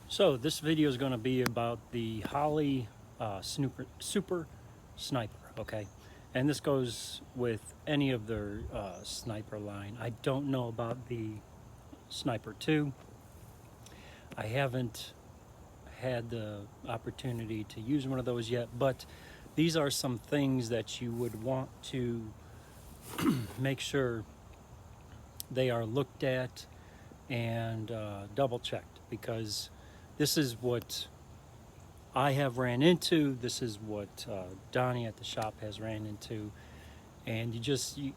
So this video is going to be about the Holley Super Sniper, okay? And this goes with any of their sniper line. I don't know about the Sniper 2. I haven't had the opportunity to use one of those yet, but these are some things that you would want to make sure they are looked at and double checked, because this is what I have ran into. This is what Donnie at the shop has ran into, and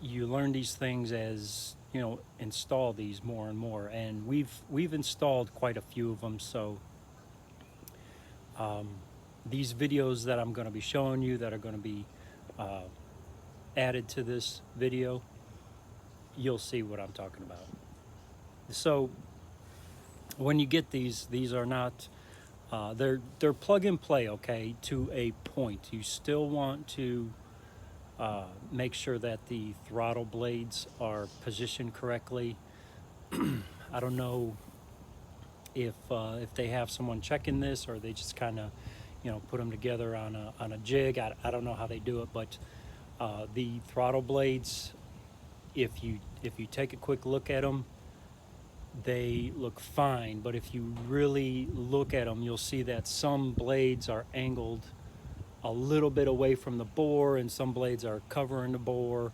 you learn these things as you know, install these more and more. And we've installed quite a few of them. So these videos that I'm going to be showing you, that are going to be added to this video, you'll see what I'm talking about. So when you get these are not they're plug and play, okay, to a point. You still want to make sure that the throttle blades are positioned correctly. I don't know if they have someone checking this, or they just kind of, you know, put them together on a jig. I don't know how they do it, but the throttle blades, if you take a quick look at them, they look fine. But if you really look at them, you'll see that some blades are angled a little bit away from the bore, and some blades are covering the bore.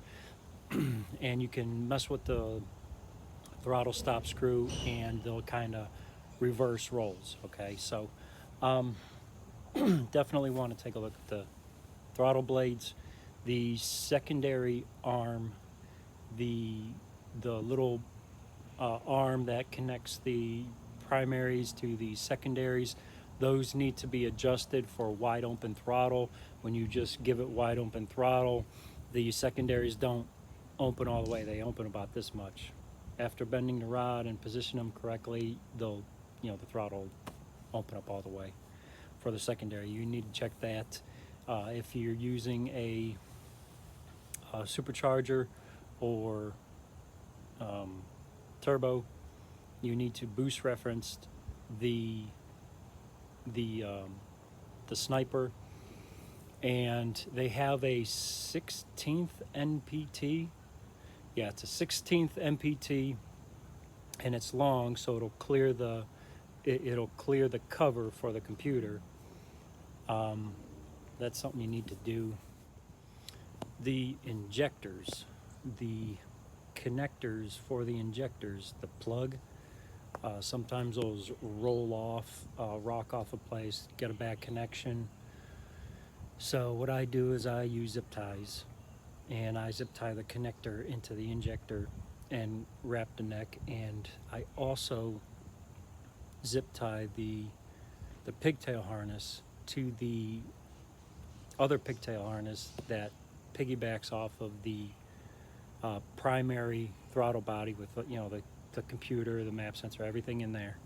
And you can mess with the throttle stop screw and they'll kind of reverse rolls, okay? So definitely want to take a look at the throttle blades, the secondary arm, the little arm that connects the primaries to the secondaries. Those need to be adjusted for wide open throttle. When you just give it wide open throttle, the secondaries don't open all the way. They open about this much. After bending the rod and position them correctly, they'll, you know, the throttle open up all the way. For the secondary, you need to check that. If you're using a supercharger or turbo, you need to boost reference the Sniper, and they have a 16th NPT. Yeah, it's a 16th NPT, and it's long, so it'll clear the cover for the computer. That's something you need to do. The injectors, the connectors for the injectors, the plug, sometimes those roll off, rock off a place, get a bad connection. So what I do is I use zip ties, and I zip tie the connector into the injector and wrap the neck, and I also zip tie the pigtail harness to the other pigtail harness that piggybacks off of the primary throttle body, with, you know, the computer, the map sensor, everything in there.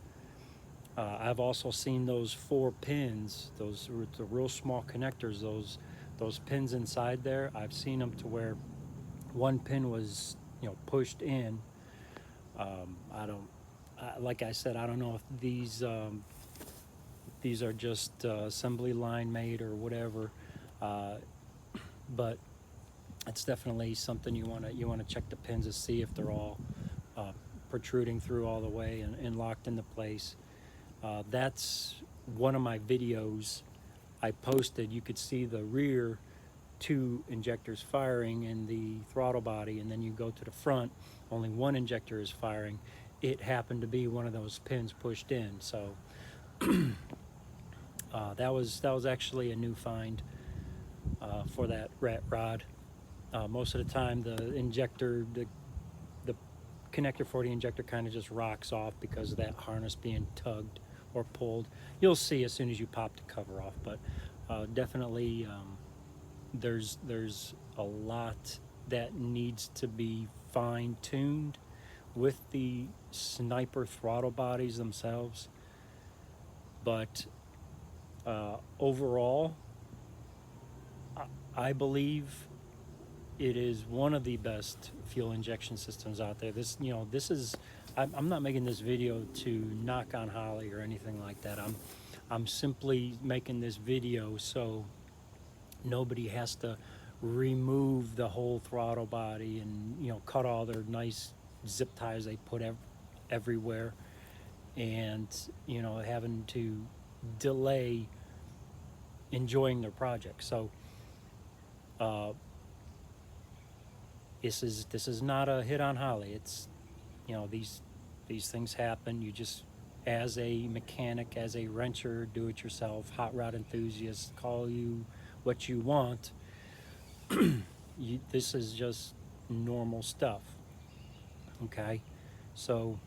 I've also seen those 4 pins, those the real small connectors, those pins inside there. I've seen them to where one pin was, you know, pushed in. Like I said, I don't know if these are just assembly line made or whatever, but it's definitely something you want to check the pins to see if they're all protruding through all the way and locked into place. That's one of my videos I posted. You could see the rear 2 injectors firing in the throttle body, and then you go to the front, only 1 injector is firing. It happened to be one of those pins pushed in. So that was actually a new find for that rat rod. Most of the time the injector, the connector for the injector kind of just rocks off because of that harness being tugged or pulled. You'll see as soon as you pop the cover off, but definitely there's a lot that needs to be fine-tuned with the Sniper throttle bodies themselves. But overall, I believe it is one of the best fuel injection systems out there. This, you know, this is I'm not making this video to knock on Holley or anything like that. I'm simply making this video so nobody has to remove the whole throttle body and, you know, cut all their nice zip ties they put everywhere, and, you know, having to delay enjoying their project. So this is not a hit on Holley. It's, you know, these things happen. You just, as a mechanic, as a wrencher, do-it-yourself, hot rod enthusiast, call you what you want, this is just normal stuff. Okay, so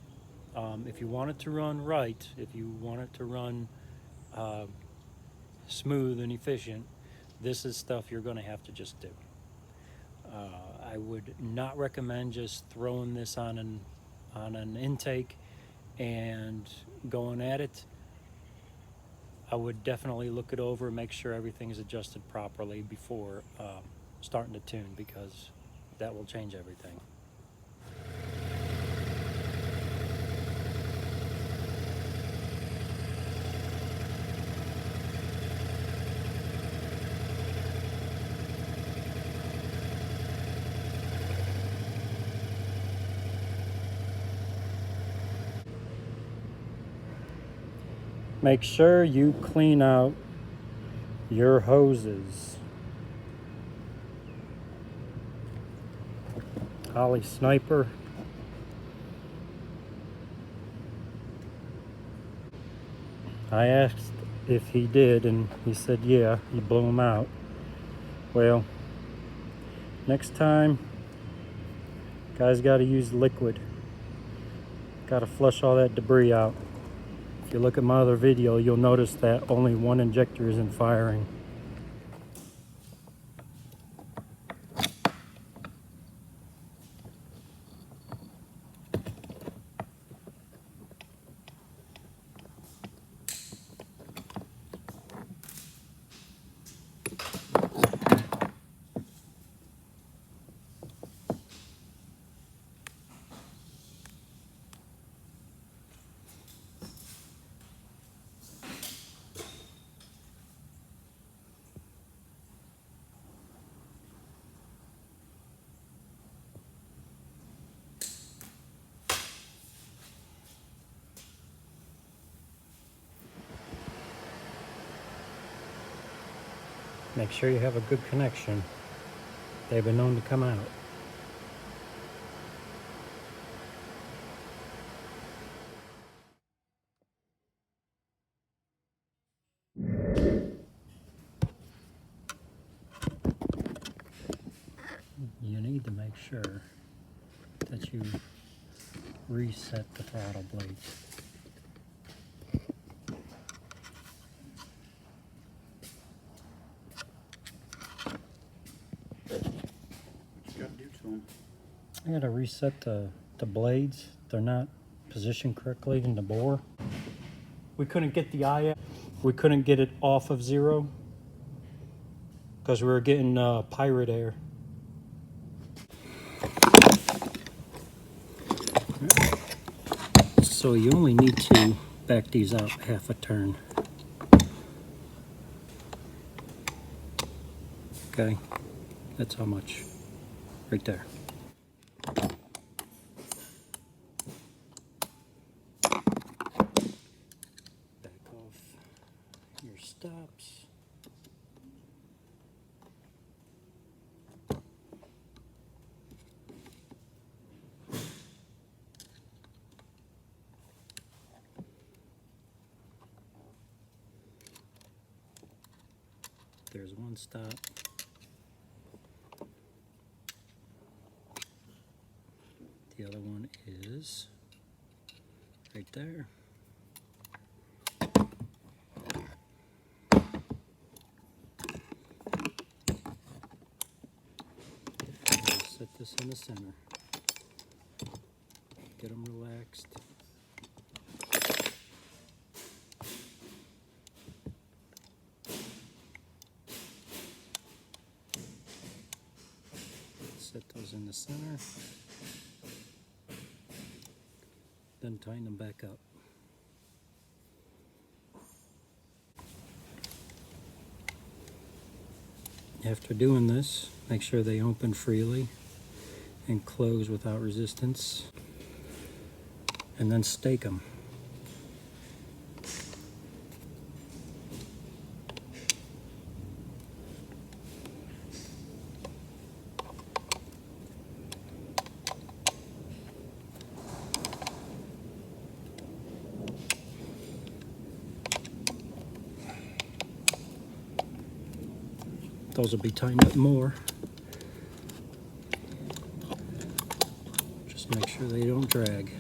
if you want it to run right, if you want it to run smooth and efficient, this is stuff you're going to have to just do. I would not recommend just throwing this on an intake and going at it. I would definitely look it over and make sure everything is adjusted properly before starting to tune, because that will change everything. Make sure you clean out your hoses. Holley Sniper. I asked if he did, and he said yeah, he blew them out. Well, next time, guys, got to use liquid. Got to flush all that debris out. If you look at my other video, you'll notice that only one injector isn't firing. Make sure you have a good connection. They've been known to come out. You need to make sure that you reset the throttle blades. I gotta reset the blades. They're not positioned correctly in the bore. We couldn't get the eye out. We couldn't get it off of 0 because we were getting pirate air. So you only need to back these out half a turn. Okay, that's how much right there. Back off your stops. There's one stop. The other one is right there. Set this in the center. Get them relaxed. Set those in the center. then tighten them back up. After doing this, make sure they open freely and close without resistance, and then stake them. Those will be tightened up more. Just make sure they don't drag.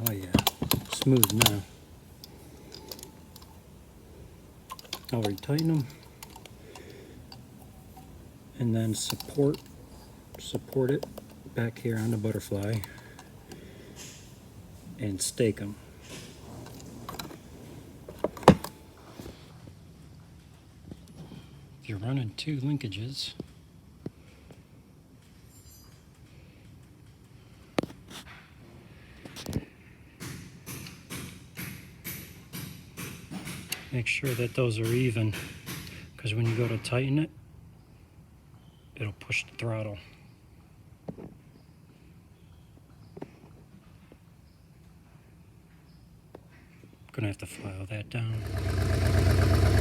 Oh yeah, smooth now. I'll retighten them and then support it back here on the butterfly and stake them. If you're running 2 linkages, make sure that those are even, because when you go to tighten it, it'll push the throttle. Gonna have to file that down.